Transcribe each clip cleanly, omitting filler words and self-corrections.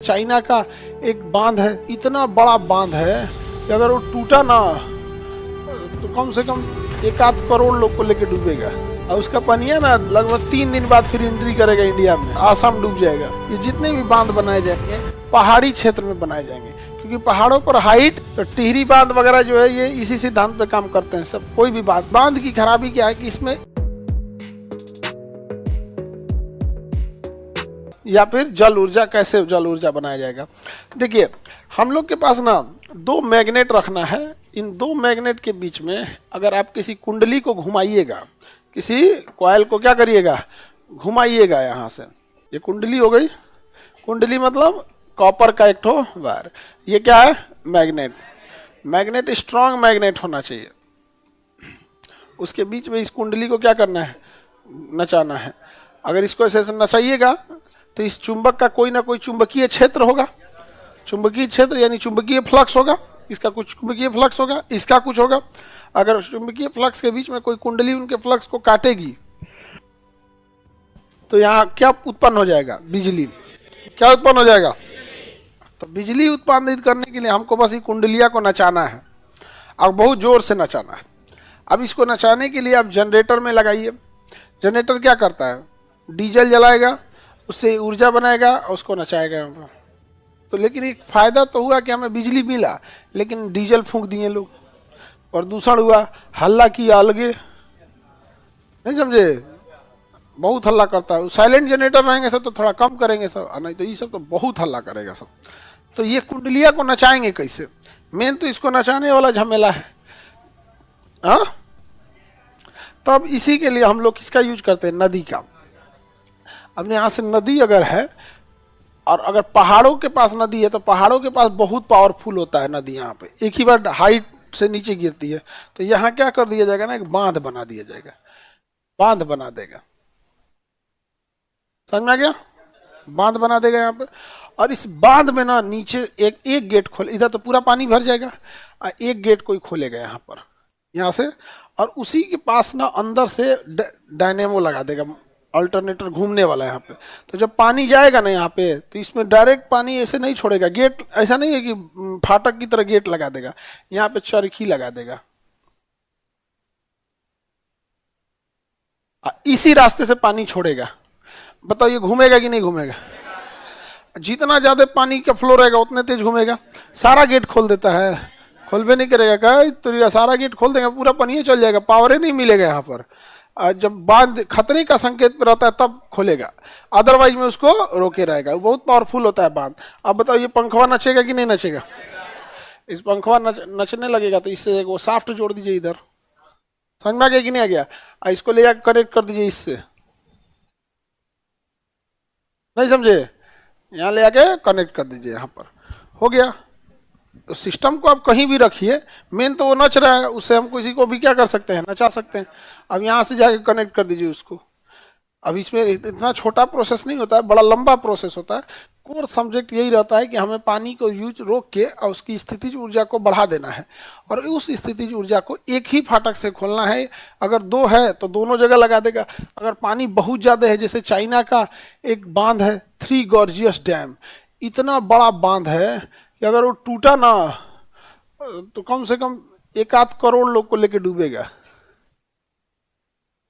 China का एक बांध है, इतना बड़ा बांध है कि अगर वो टूटा ना तो कम से कम 1-8 करोड़ लोग को लेके डूबेगा। और उसका पनिया ना लगभग 3 दिन बाद फिर एंट्री करेगा इंडिया में, आसाम डूब जाएगा। ये जितने भी बांध बनाए जाएंगे पहाड़ी क्षेत्र में बनाए जाएंगे, क्योंकि पहाड़ों पर हाइट, तो टिहरी बांध वगैरह जो है ये इसी सिद्धांत पे काम करते हैं सब। कोई भी बांध की खराबी क्या है कि इसमें या फिर जल ऊर्जा, कैसे जल ऊर्जा बनाया जाएगा। देखिए हम लोग के पास ना 2 मैग्नेट रखना है। इन 2 मैग्नेट के बीच में अगर आप किसी कुंडली को घुमाइएगा, किसी कॉइल को क्या करिएगा, घुमाइएगा यहाँ से। ये कुंडली हो गई, कुंडली मतलब कॉपर का एक ठो वायर। ये क्या है, मैग्नेट। मैग्नेट स्ट्रॉन्ग मैग्नेट होना चाहिए। उसके बीच में इस कुंडली को क्या करना है, नचाना है। अगर इसको ऐसे नचाइएगा तो इस चुंबक का कोई ना कोई चुंबकीय क्षेत्र होगा। चुंबकीय क्षेत्र यानी चुंबकीय फ्लक्स होगा। इसका कुछ चुंबकीय फ्लक्स होगा, इसका कुछ होगा। अगर चुंबकीय फ्लक्स के बीच में कोई कुंडली उनके फ्लक्स को काटेगी तो यहाँ क्या उत्पन्न हो जाएगा, बिजली। क्या उत्पन्न हो जाएगा, तो बिजली उत्पादित करने के लिए हमको बस ये कुंडलिया को नचाना है और बहुत जोर से नचाना है। अब इसको नचाने के लिए आप जनरेटर में लगाइए। जनरेटर क्या करता है, डीजल जलाएगा, उससे ऊर्जा बनाएगा और उसको नचाएगा। तो लेकिन एक फायदा तो हुआ कि हमें बिजली मिला, लेकिन डीजल फूंक दिए लोग, प्रदूषण हुआ, हल्ला किया अलगे, नहीं समझे, बहुत हल्ला करता है। साइलेंट जनरेटर रहेंगे सब तो थोड़ा कम करेंगे सब, नहीं तो ये सब तो बहुत हल्ला करेगा सब। तो ये कुंडलिया को नचाएंगे कैसे, मेन तो इसको नचाने वाला झमेला है। हाँ, तब इसी के लिए हम लोग किसका यूज करते हैं, नदी का। अपने यहाँ से नदी अगर है और अगर पहाड़ों के पास नदी है तो पहाड़ों के पास बहुत पावरफुल होता है नदी। यहाँ पे एक ही बार हाइट से नीचे गिरती है, तो यहाँ क्या कर दिया जाएगा ना, एक बांध बना दिया जाएगा, बांध बना देगा। समझ में आ गया, बांध बना देगा यहाँ पे। और इस बांध में ना नीचे एक गेट खोल, इधर तो पूरा पानी भर जाएगा, और एक गेट कोई खोलेगा यहाँ पर, यहाँ से, और उसी के पास ना अंदर से डायनेमो लगा देगा, अल्टरनेटर घूमने वाला है यहाँ पे। तो जब पानी जाएगा ना यहाँ पे तो इसमें डायरेक्ट पानी ऐसे नहीं छोड़ेगा। गेट ऐसा नहीं है कि फाटक की तरह गेट लगा देगा, यहाँ पे चरखी लगा देगा, इसी रास्ते से पानी छोड़ेगा। बताओ ये घूमेगा कि नहीं घूमेगा, जितना ज्यादा पानी का फ्लो रहेगा उतने तेज घूमेगा। सारा गेट खोल देता है, खोलबे नहीं करेगा, क्या तो सारा गेट खोल देगा, पूरा पानी चल जाएगा, पावर ही नहीं मिलेगा यहाँ पर। जब बांध खतरे का संकेत पर रहता है तब खोलेगा, अदरवाइज में उसको रोके रहेगा। वो बहुत पावरफुल होता है बांध। अब बताओ ये पंखवा नचेगा कि नहीं नचेगा, इस पंखवा नचने लगेगा तो इससे वो साफ्ट जोड़ दीजिए इधर। समझ में आ गया कि नहीं आ गया, इसको ले जाकर कनेक्ट कर दीजिए इससे, नहीं समझे, यहाँ ले आके कनेक्ट कर दीजिए, यहाँ पर हो गया। तो सिस्टम को आप कहीं भी रखिए, मेन तो वो नच रहा है, उससे हम किसी को भी क्या कर सकते हैं, नचा सकते हैं। अब यहाँ से जाके कनेक्ट कर दीजिए उसको। अब इसमें इतना छोटा प्रोसेस नहीं होता है, बड़ा लंबा प्रोसेस होता है। कोर सब्जेक्ट यही रहता है कि हमें पानी को यूज रोक के और उसकी स्थितिज ऊर्जा को बढ़ा देना है, और उस स्थितिज ऊर्जा को एक ही फाटक से खोलना है। अगर 2 है तो दोनों जगह लगा देगा। अगर पानी बहुत ज़्यादा है, जैसे चाइना का एक बांध है, 3 गॉर्जियस डैम, इतना बड़ा बांध है कि अगर वो टूटा ना तो कम से कम 1-8 करोड़ लोग को लेके डूबेगा।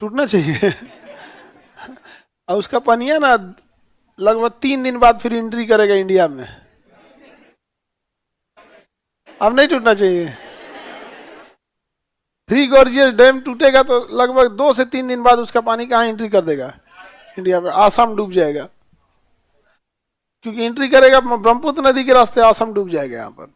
टूटना चाहिए और उसका पनिया ना लगभग 3 दिन बाद फिर एंट्री करेगा इंडिया में। अब नहीं टूटना चाहिए। 3 गॉर्जियस डैम टूटेगा तो लगभग 2 से 3 दिन बाद उसका पानी कहाँ एंट्री कर देगा, इंडिया में। आसाम डूब जाएगा, क्योंकि एंट्री करेगा ब्रह्मपुत्र नदी के रास्ते, आसाम डूब जाएगा यहाँ पर।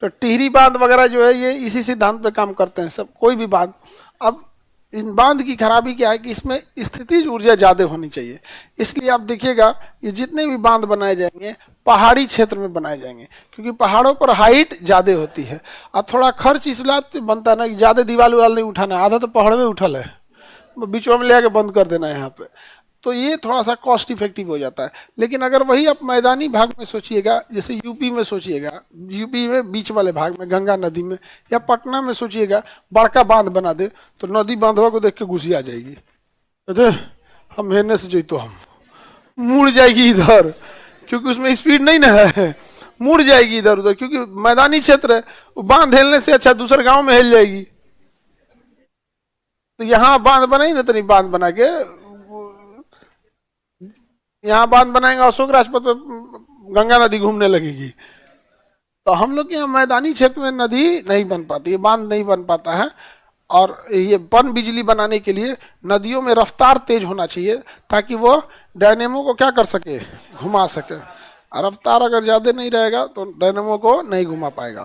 तो टिहरी बांध वगैरह जो है ये इसी सिद्धांत पे काम करते हैं सब, कोई भी बांध। अब इन बांध की खराबी क्या है कि इसमें स्थितिज ऊर्जा ज़्यादा होनी चाहिए। इसलिए आप देखिएगा ये जितने भी बांध बनाए जाएंगे पहाड़ी क्षेत्र में बनाए जाएंगे, क्योंकि पहाड़ों पर हाइट ज़्यादा होती है। अब थोड़ा खर्च इसलिए बनता है ना कि ज़्यादा दीवार उवाल नहीं उठाना, आधा तो पहाड़ में उठल है, बीच में ले आके बंद कर देना है यहाँ पे। तो ये थोड़ा सा कॉस्ट इफेक्टिव हो जाता है। लेकिन अगर वही आप मैदानी भाग में सोचिएगा, जैसे यूपी में सोचिएगा, यूपी में बीच वाले भाग में गंगा नदी में, या पटना में सोचिएगा, बड़का बांध बना दे तो नदी बांधवा को देख के घुसी आ जाएगी, हम हेरने से जैतो हम मुड़ जाएगी इधर, क्योंकि उसमें स्पीड नहीं ना है, मुड़ जाएगी इधर उधर, क्योंकि मैदानी क्षेत्र है। वो बांध हिलने से अच्छा दूसरे गांव में हिल जाएगी। तो यहाँ बांध बनाई ना, तो नहीं बांध बना के यहाँ बांध बनाएंगे, अशोक राजपथ पे गंगा नदी घूमने लगेगी। तो हम लोग के यहाँ मैदानी क्षेत्र में नदी नहीं बन पाती है, बांध नहीं बन पाता है। और ये पन बिजली बनाने के लिए नदियों में रफ्तार तेज होना चाहिए, ताकि वो डायनेमो को क्या कर सके, घुमा सके। और रफ्तार अगर ज़्यादा नहीं रहेगा तो डायनेमो को नहीं घुमा पाएगा।